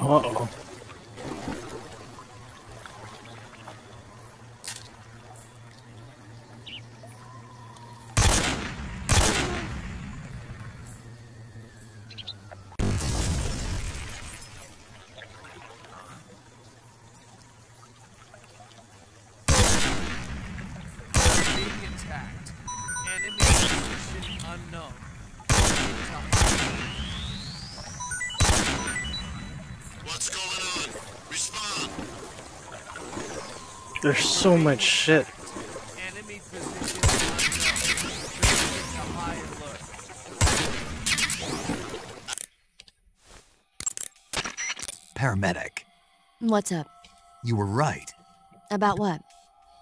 Uh-oh. What's going on? Respond. There's so much shit. Enemy position unknown. High alert. Paramedic. What's up? You were right. About what?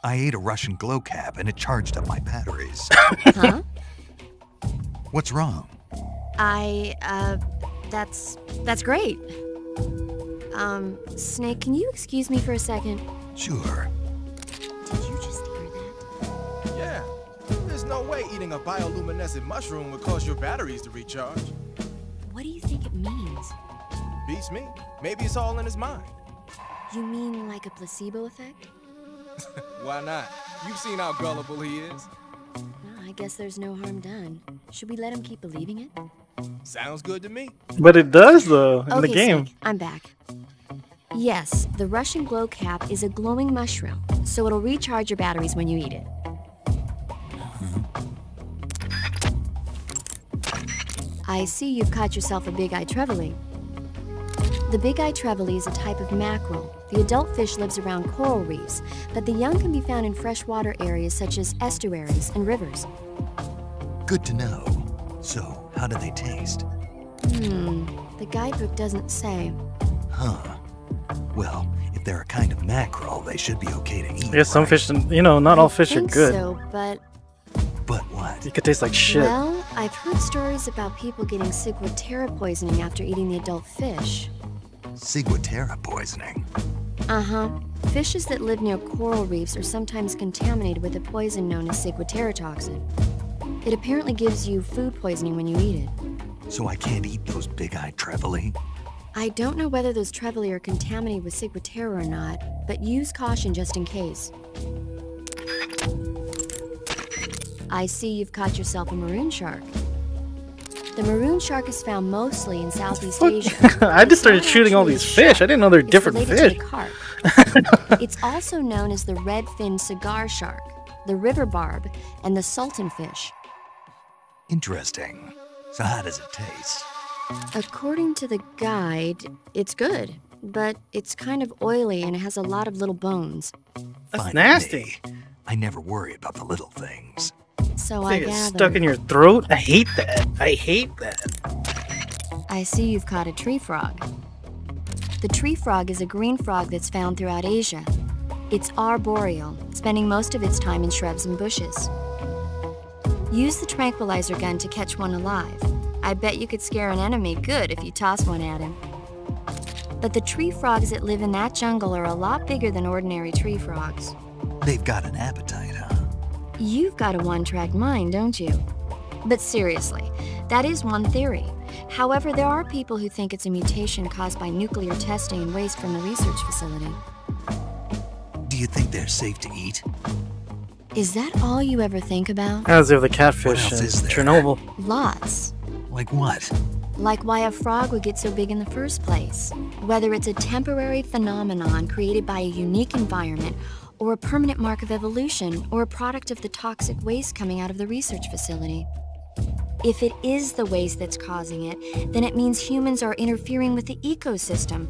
I ate a Russian glow cap and it charged up my batteries. Huh? What's wrong? That's great. Snake, can you excuse me for a second? Sure. Did you just hear that? Yeah. There's no way eating a bioluminescent mushroom would cause your batteries to recharge. What do you think it means? Beats me. Maybe it's all in his mind. You mean like a placebo effect? Why not? You've seen how gullible he is. Well, I guess there's no harm done. Should we let him keep believing it? Sounds good to me. But it does, though, in the Okay, game. Snake, I'm back. Yes, the Russian glow cap is a glowing mushroom, so it'll recharge your batteries when you eat it. I see you've caught yourself a big-eyed trevally. The big-eyed trevally is a type of mackerel. The adult fish lives around coral reefs, but the young can be found in freshwater areas such as estuaries and rivers. Good to know. So, how do they taste? The guidebook doesn't say. Huh. Well, if they're a kind of mackerel, they should be okay to eat. Yeah, some right? fish, you know, not all fish are think good. So, but But what? It could taste like shit. well, I've heard stories about people getting Ciguatera poisoning after eating the adult fish. Ciguatera poisoning. Uh-huh. Fishes that live near coral reefs are sometimes contaminated with a poison known as Ciguatera toxin. It apparently gives you food poisoning when you eat it. So I can't eat those big-eyed trevally? I don't know whether those trevally are contaminated with Ciguatera or not, but use caution just in case. I see you've caught yourself a maroon shark. The maroon shark is found mostly in Southeast Asia. I just started It's shooting all not these actually a fish. I didn't know they're It's different related fish. to the carp. It's also known as the red-finned cigar shark, the river barb, and the sultan fish. Interesting. So how does it taste? According to the guide, it's good, but it's kind of oily and it has a lot of little bones. That's Fine with nasty. me. I never worry about the little things. So I Thing is gather. stuck in your throat. I hate that. I hate that. I see you've caught a tree frog. The tree frog is a green frog that's found throughout Asia. It's arboreal, spending most of its time in shrubs and bushes. Use the tranquilizer gun to catch one alive. I bet you could scare an enemy good if you toss one at him. But the tree frogs that live in that jungle are a lot bigger than ordinary tree frogs. They've got an appetite, huh? You've got a one-track mind, don't you? But seriously, that is one theory. However, there are people who think it's a mutation caused by nuclear testing and waste from the research facility. Do you think they're safe to eat? Is that all you ever think about? As if the What catfish else in is there? Chernobyl. Lots. Like what? Like why a frog would get so big in the first place. Whether it's a temporary phenomenon created by a unique environment, or a permanent mark of evolution, or a product of the toxic waste coming out of the research facility. If it is the waste that's causing it, then it means humans are interfering with the ecosystem.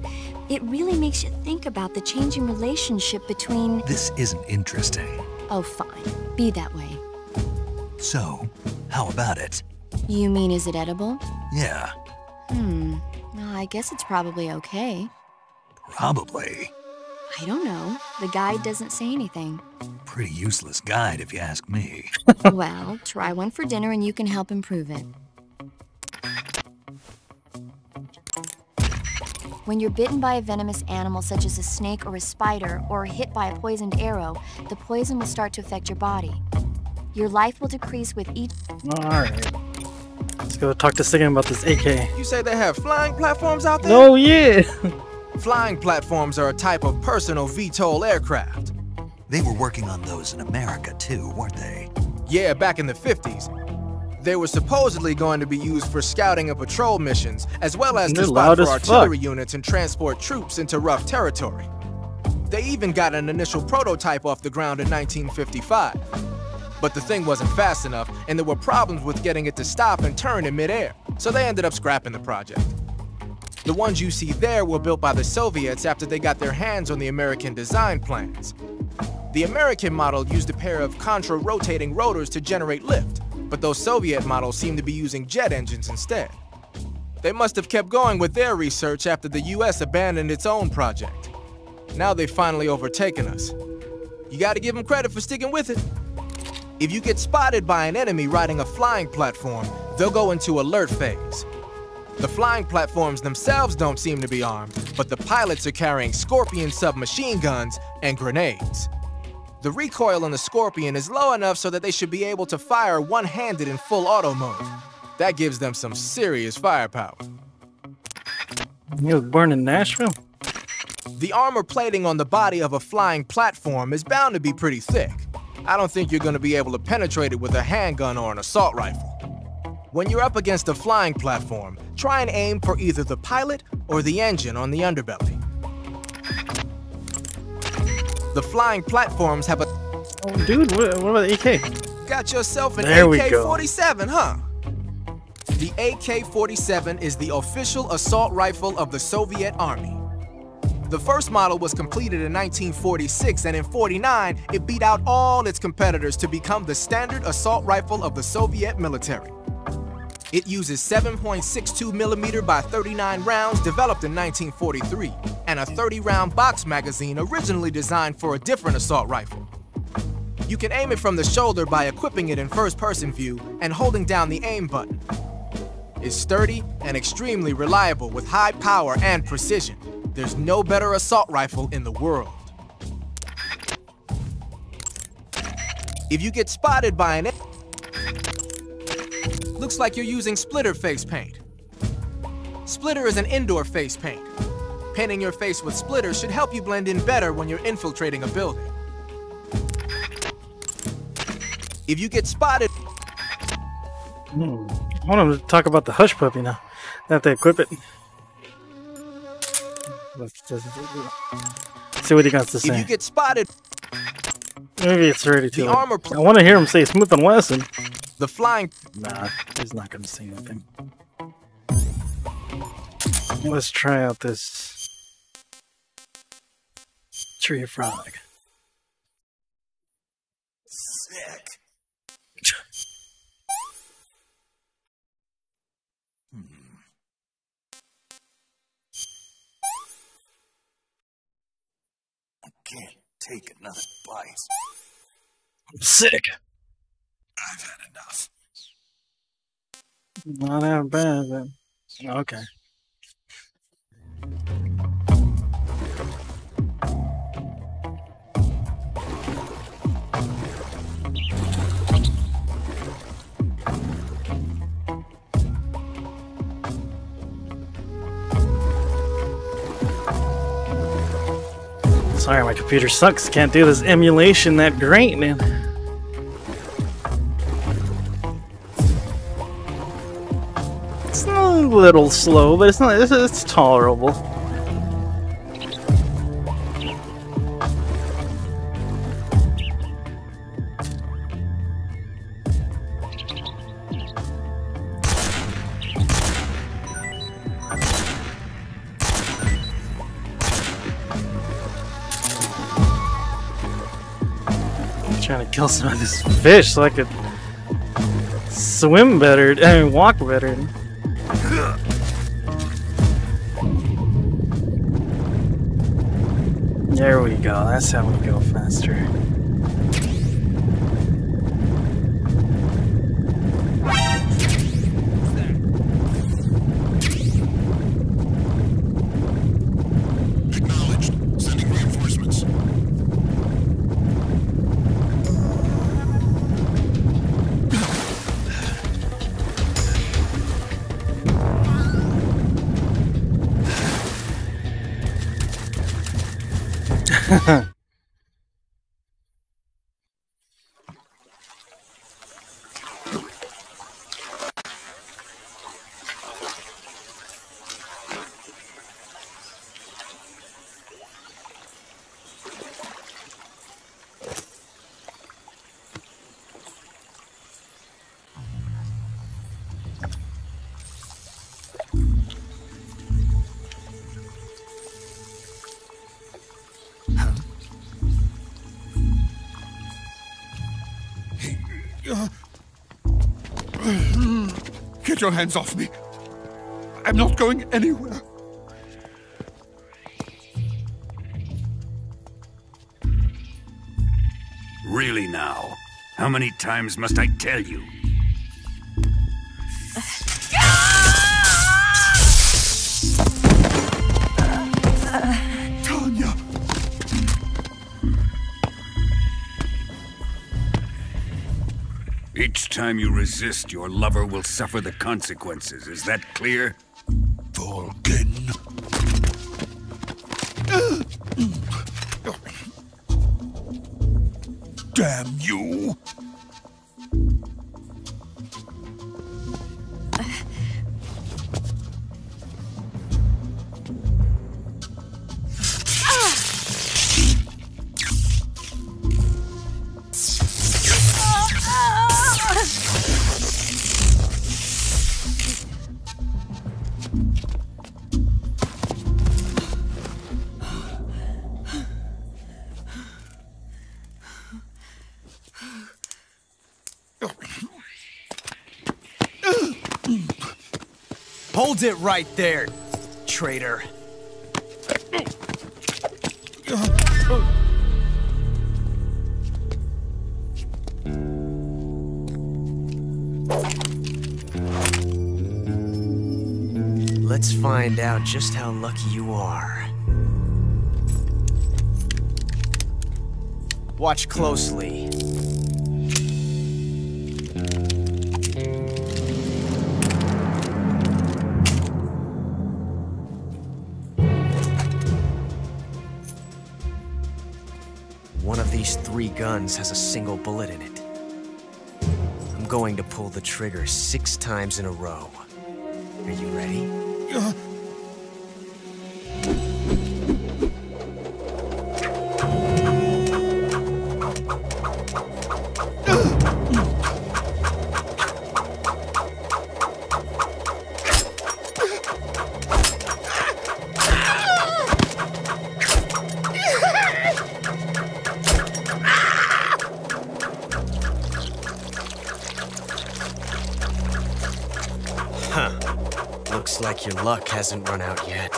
It really makes you think about the changing relationship between... This isn't interesting. Oh, fine. Be that way. So, how about it? You mean, is it edible? Yeah, Well, I guess it's probably okay. probably. I don't know. The guide doesn't say anything. Pretty useless guide if you ask me. Well, try one for dinner and you can help improve it. When you're bitten by a venomous animal such as a snake or a spider, or hit by a poisoned arrow, the poison will start to affect your body. Your life will decrease with each... Alright. Let's go talk to Sigan about this AK. You say they have flying platforms out there? No, yeah. Flying platforms are a type of personal VTOL aircraft. They were working on those in America too, weren't they? Yeah, back in the 50s. They were supposedly going to be used for scouting and patrol missions, as well as to spot for artillery units and transport troops into rough territory. They even got an initial prototype off the ground in 1955. But the thing wasn't fast enough, and there were problems with getting it to stop and turn in midair, so they ended up scrapping the project. The ones you see there were built by the Soviets after they got their hands on the American design plans. The American model used a pair of contra-rotating rotors to generate lift, but those Soviet models seem to be using jet engines instead. They must have kept going with their research after the US abandoned its own project. Now they've finally overtaken us. You gotta give them credit for sticking with it. If you get spotted by an enemy riding a flying platform, they'll go into alert phase. The flying platforms themselves don't seem to be armed, but the pilots are carrying Scorpion submachine guns and grenades. The recoil on the Scorpion is low enough so that they should be able to fire one-handed in full auto mode. That gives them some serious firepower. You were born in Nashville? The armor plating on the body of a flying platform is bound to be pretty thick. I don't think you're going to be able to penetrate it with a handgun or an assault rifle. When you're up against a flying platform, try and aim for either the pilot or the engine on the underbelly. The flying platforms have a... Oh, dude, what about the AK? Got yourself an AK-47, huh? The AK-47 is the official assault rifle of the Soviet Army. The first model was completed in 1946, and in '49, it beat out all its competitors to become the standard assault rifle of the Soviet military. It uses 7.62mm by 39 rounds developed in 1943, and a 30-round box magazine originally designed for a different assault rifle. You can aim it from the shoulder by equipping it in first-person view and holding down the aim button. It's sturdy and extremely reliable with high power and precision. There's no better assault rifle in the world. If you get spotted by an... Looks like you're using splitter face paint. Splitter is an indoor face paint. Painting your face with splitter should help you blend in better when you're infiltrating a building. If you get spotted... I want to talk about the Hush Puppy now. I have to equip it. Let's see what he got to say. If you get spotted... Maybe it's ready to. I want to hear him say Smith & Wesson. The flying... Nah, he's not going to say anything. Let's try out this tree frog. Sick. I can't take another bite. I'm sick. I've had enough. Not that bad, but okay. Sorry, my computer sucks. Can't do this emulation that great, man. It's a little slow, but it's not. It's tolerable. Trying to kill some of this fish so I could swim better, I mean walk better. There we go, that's how we go faster. Acknowledged. Sending reinforcements. Get your hands off me. I'm not going anywhere. Really now? How many times must I tell you? Tanya! Each time you resist, your lover will suffer the consequences. Is that clear? Vulcan. Damn you! Hold it right there, traitor. Let's find out just how lucky you are. Watch closely. One of these 3 guns has a single bullet in it. I'm going to pull the trigger 6 times in a row. Are you ready? Looks like your luck hasn't run out yet.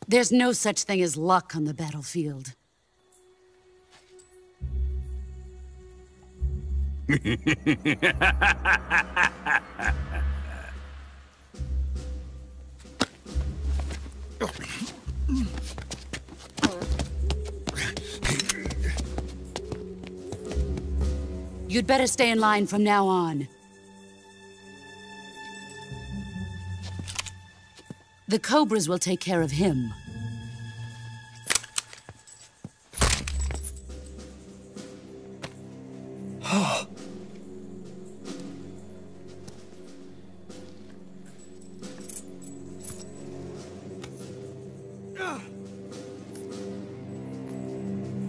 There's no such thing as luck on the battlefield. You'd better stay in line from now on. The Cobras will take care of him.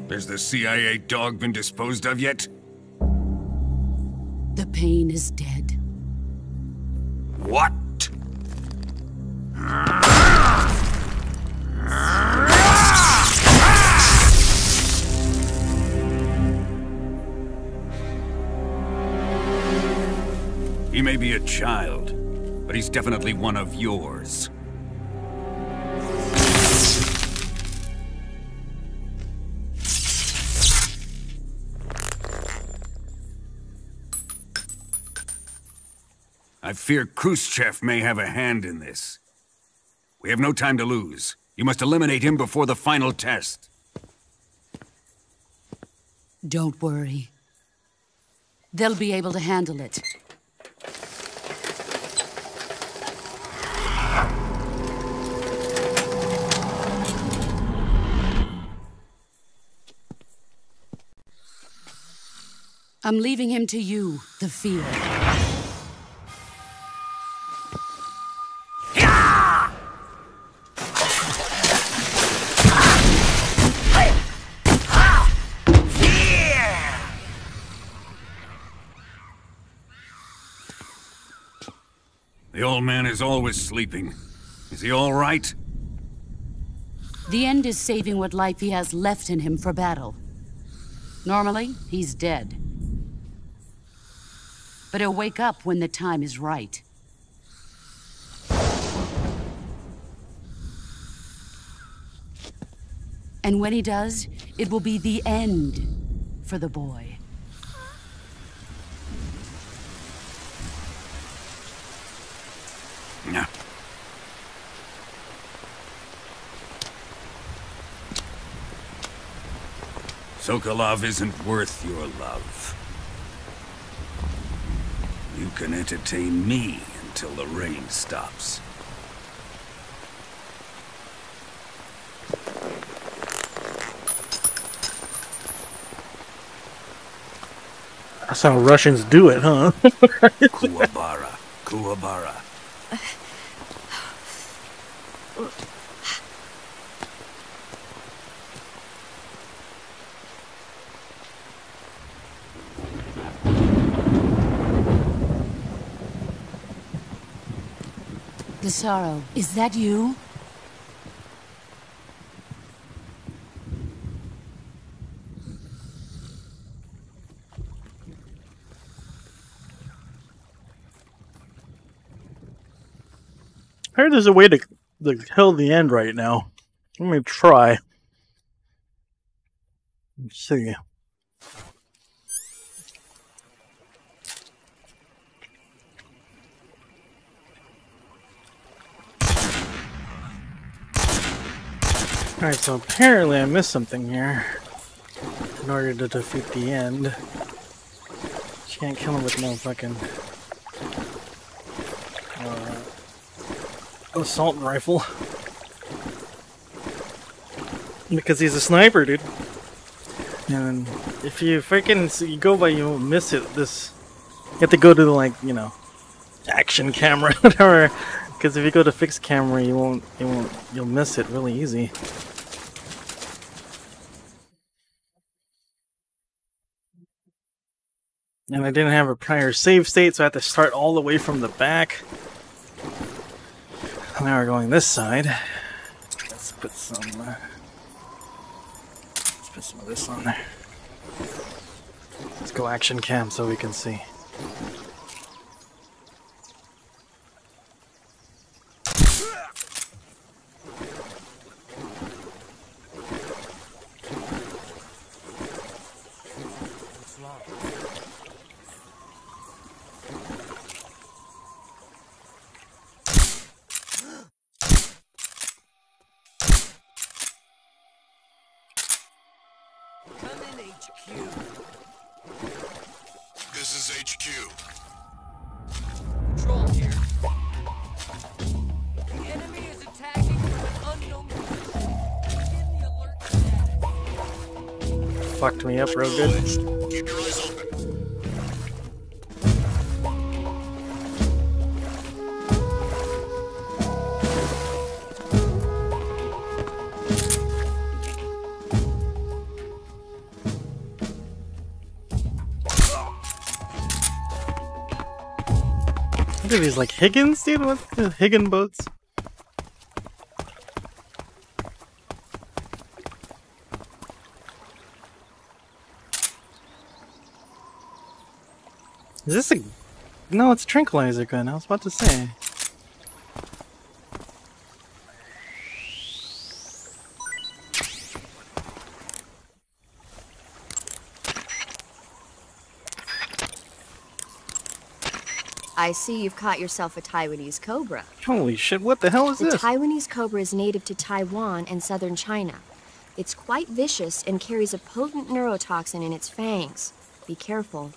Has the CIA dog been disposed of yet? The pain is dead. What? He may be a child, but he's definitely one of yours. I fear Khrushchev may have a hand in this. We have no time to lose. You must eliminate him before the final test. Don't worry. They'll be able to handle it. I'm leaving him to you, the field. The old man is always sleeping. Is he all right? The end is saving what life he has left in him for battle. Normally, he's dead. But he'll wake up when the time is right. And when he does, it will be the end for the boy. No. Sokolov isn't worth your love. You can entertain me until the rain stops. That's how Russians do it, huh? Kuwabara. Kuwabara. Gasaro, is that you? I heard there's a way to kill the end right now. Let me try. Let's see. Alright, so apparently I missed something here. In order to defeat the end. You can't kill him with no fucking assault rifle. Because he's a sniper, dude. And if you freaking go by, you won't miss it. You have to go to the, like, you know, action camera, whatever. Because if you go to fixed camera, you'll miss it really easy. And I didn't have a prior save state, so I had to start all the way from the back. Now we're going this side. Let's put some of this on there. Let's go action cam so we can see. This is HQ. Control here. The enemy is attacking from an unknown position. Give the alert status. Fucked me up real good. Keep your eyes open. What are these, like Higgins, dude? What the Higgin boats? Is this a... No, it's a tranquilizer gun. I was about to say. I see you've caught yourself a Taiwanese Cobra. Holy shit, what the hell is The this? Taiwanese Cobra is native to Taiwan and southern China. It's quite vicious and carries a potent neurotoxin in its fangs. Be careful.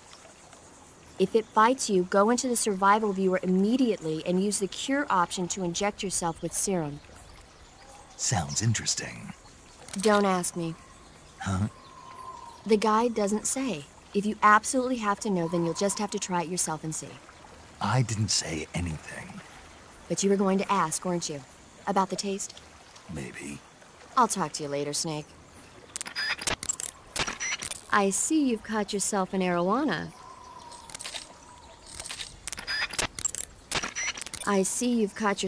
If it bites you, go into the survival viewer immediately and use the cure option to inject yourself with serum. Sounds interesting. Don't ask me. Huh? The guide doesn't say. If you absolutely have to know, then you'll just have to try it yourself and see. I didn't say anything. But you were going to ask, weren't you? About the taste? Maybe. I'll talk to you later, Snake. I see you've caught yourself an arowana. I see you've caught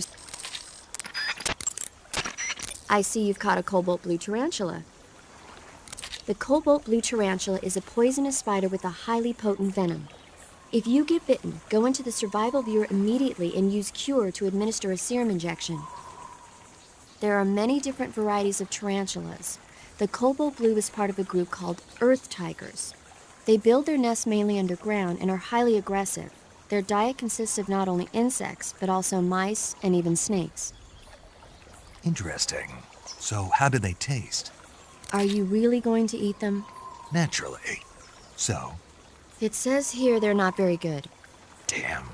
a cobalt blue tarantula. The cobalt blue tarantula is a poisonous spider with a highly potent venom. If you get bitten, go into the survival viewer immediately and use cure to administer a serum injection. There are many different varieties of tarantulas. The cobalt blue is part of a group called earth tigers. They build their nests mainly underground and are highly aggressive. Their diet consists of not only insects, but also mice and even snakes. Interesting. So how do they taste? Are you really going to eat them? Naturally. So? It says here they're not very good. Damn.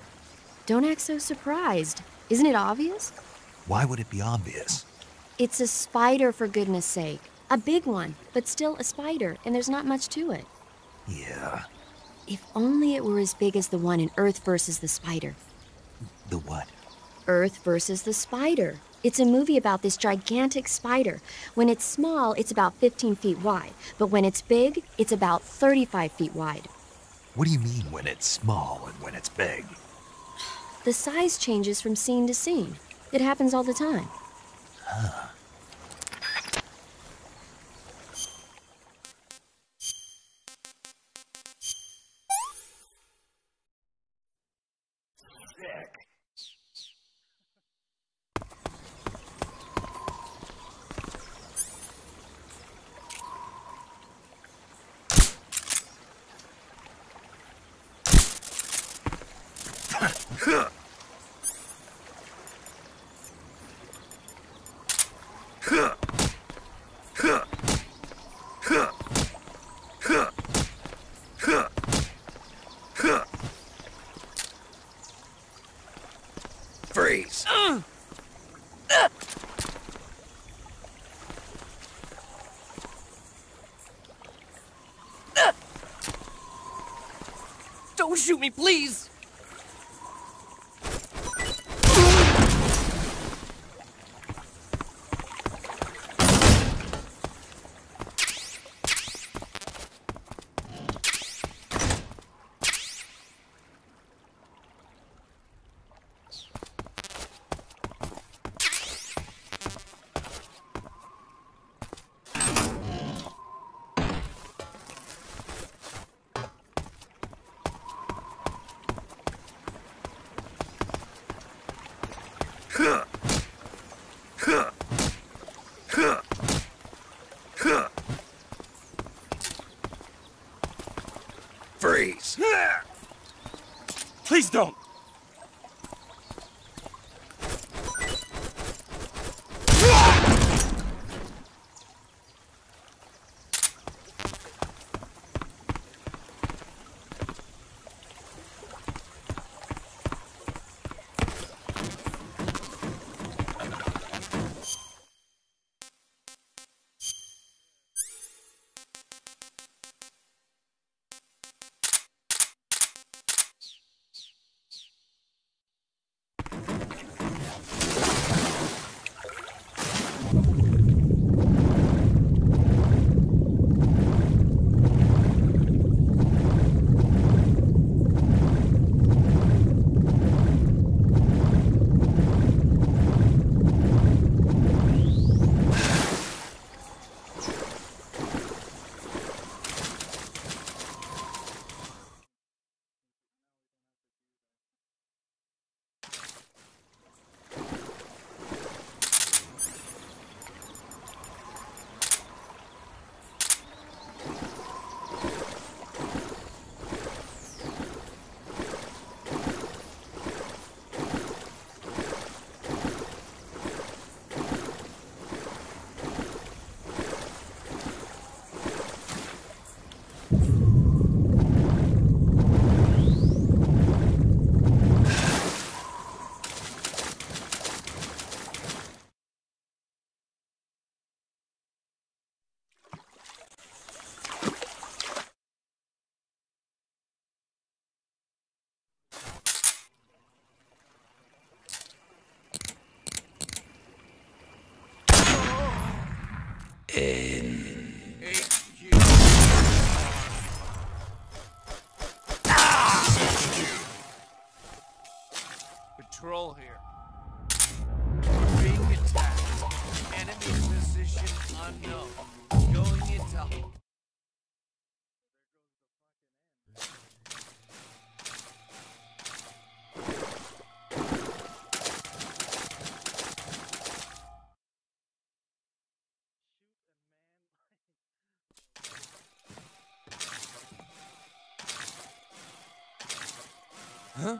Don't act so surprised. Isn't it obvious? Why would it be obvious? It's a spider, for goodness sake. A big one, but still a spider, and there's not much to it. Yeah. If only it were as big as the one in Earth versus the Spider. The what? Earth versus the Spider. It's a movie about this gigantic spider. When it's small, it's about 15 feet wide. But when it's big, it's about 35 feet wide. What do you mean when it's small and when it's big? The size changes from scene to scene. It happens all the time. Huh. Freeze! Don't shoot me, please! Freeze! Please don't! Patrol here. We're being attacked. Enemy position unknown. Going into... Huh?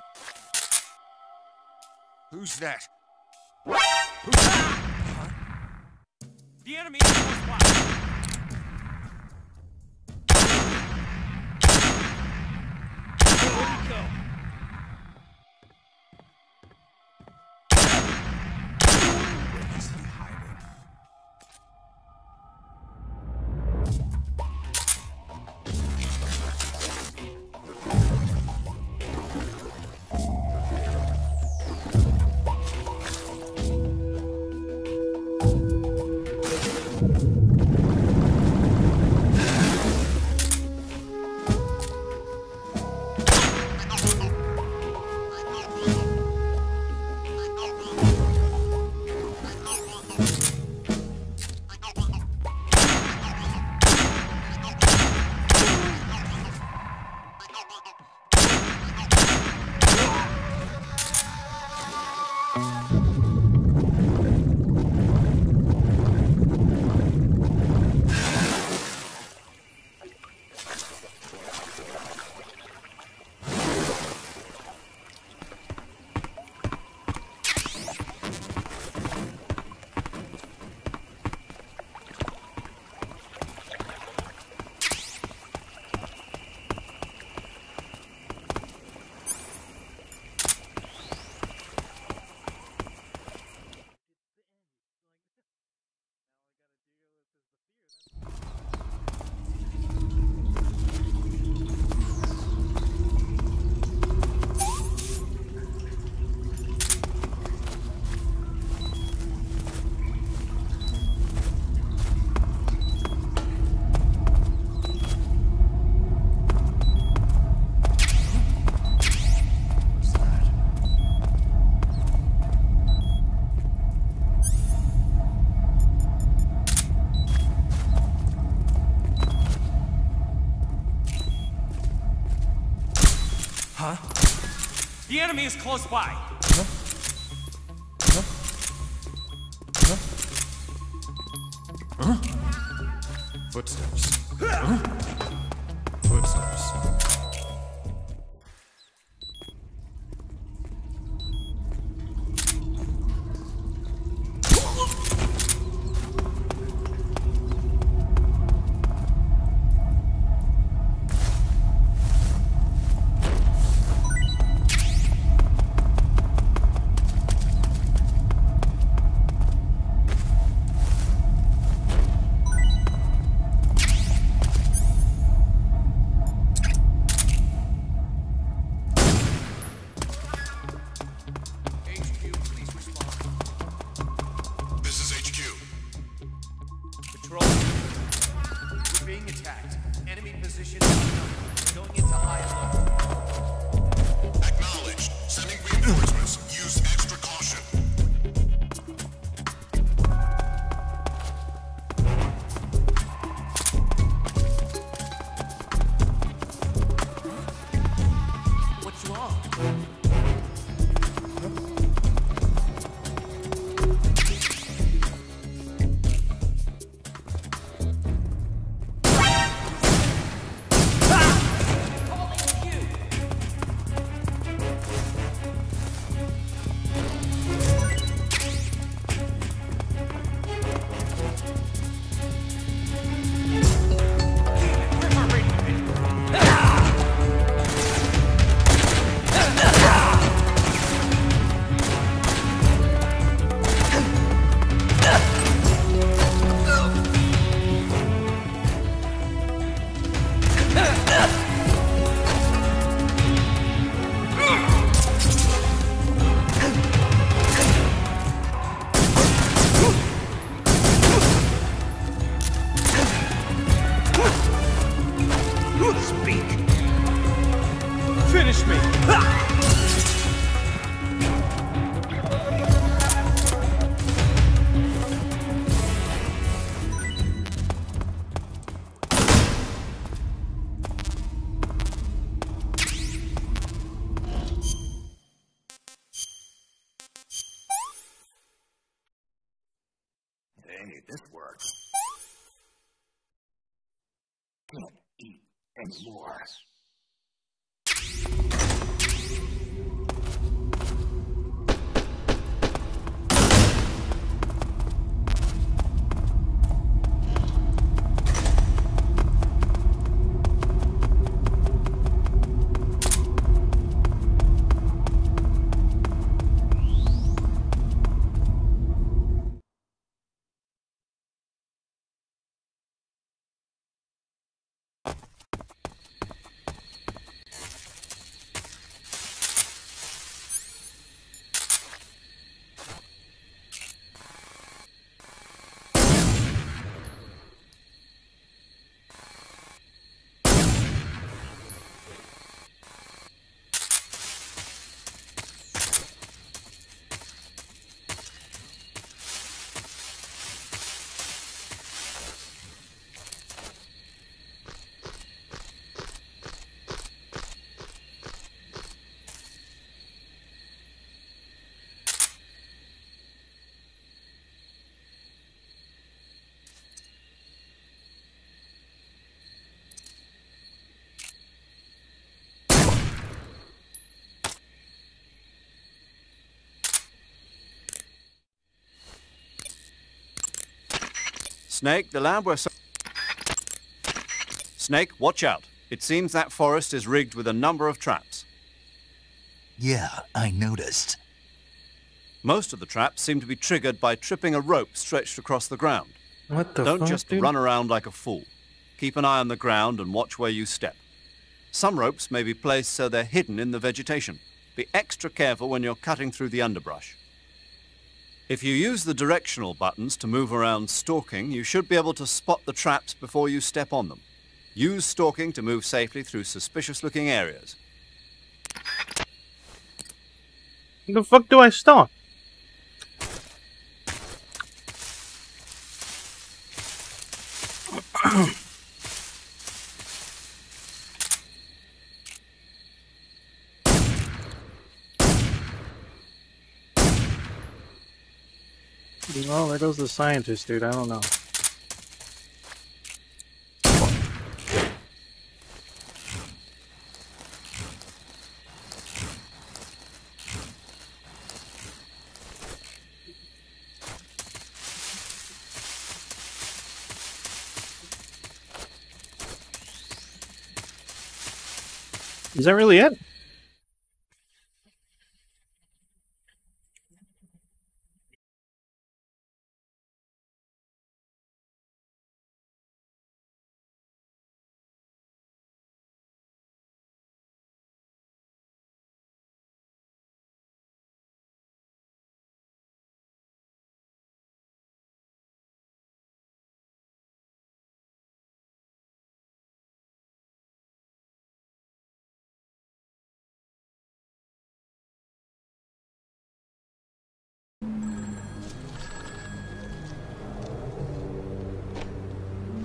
Who's that? The enemy is close by. Here we go. Where is he hiding? The enemy is close by. Footsteps. Footsteps. Hey, this works. Can't eat anymore. Snake, the lab where... Snake, watch out. It seems that forest is rigged with a number of traps. Yeah, I noticed. Most of the traps seem to be triggered by tripping a rope stretched across the ground. What the Don't fuck, just dude? run around like a fool. Keep an eye on the ground and watch where you step. Some ropes may be placed so they're hidden in the vegetation. Be extra careful when you're cutting through the underbrush. If you use the directional buttons to move around stalking, you should be able to spot the traps before you step on them. Use stalking to move safely through suspicious-looking areas. The fuck do I stalk? Oh, there goes the scientist, dude. I don't know. Is that really it?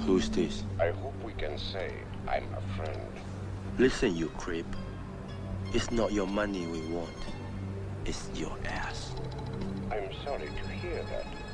Who's this? I hope we can say I'm a friend. Listen, you creep. It's not your money we want. It's your ass. I'm sorry to hear that.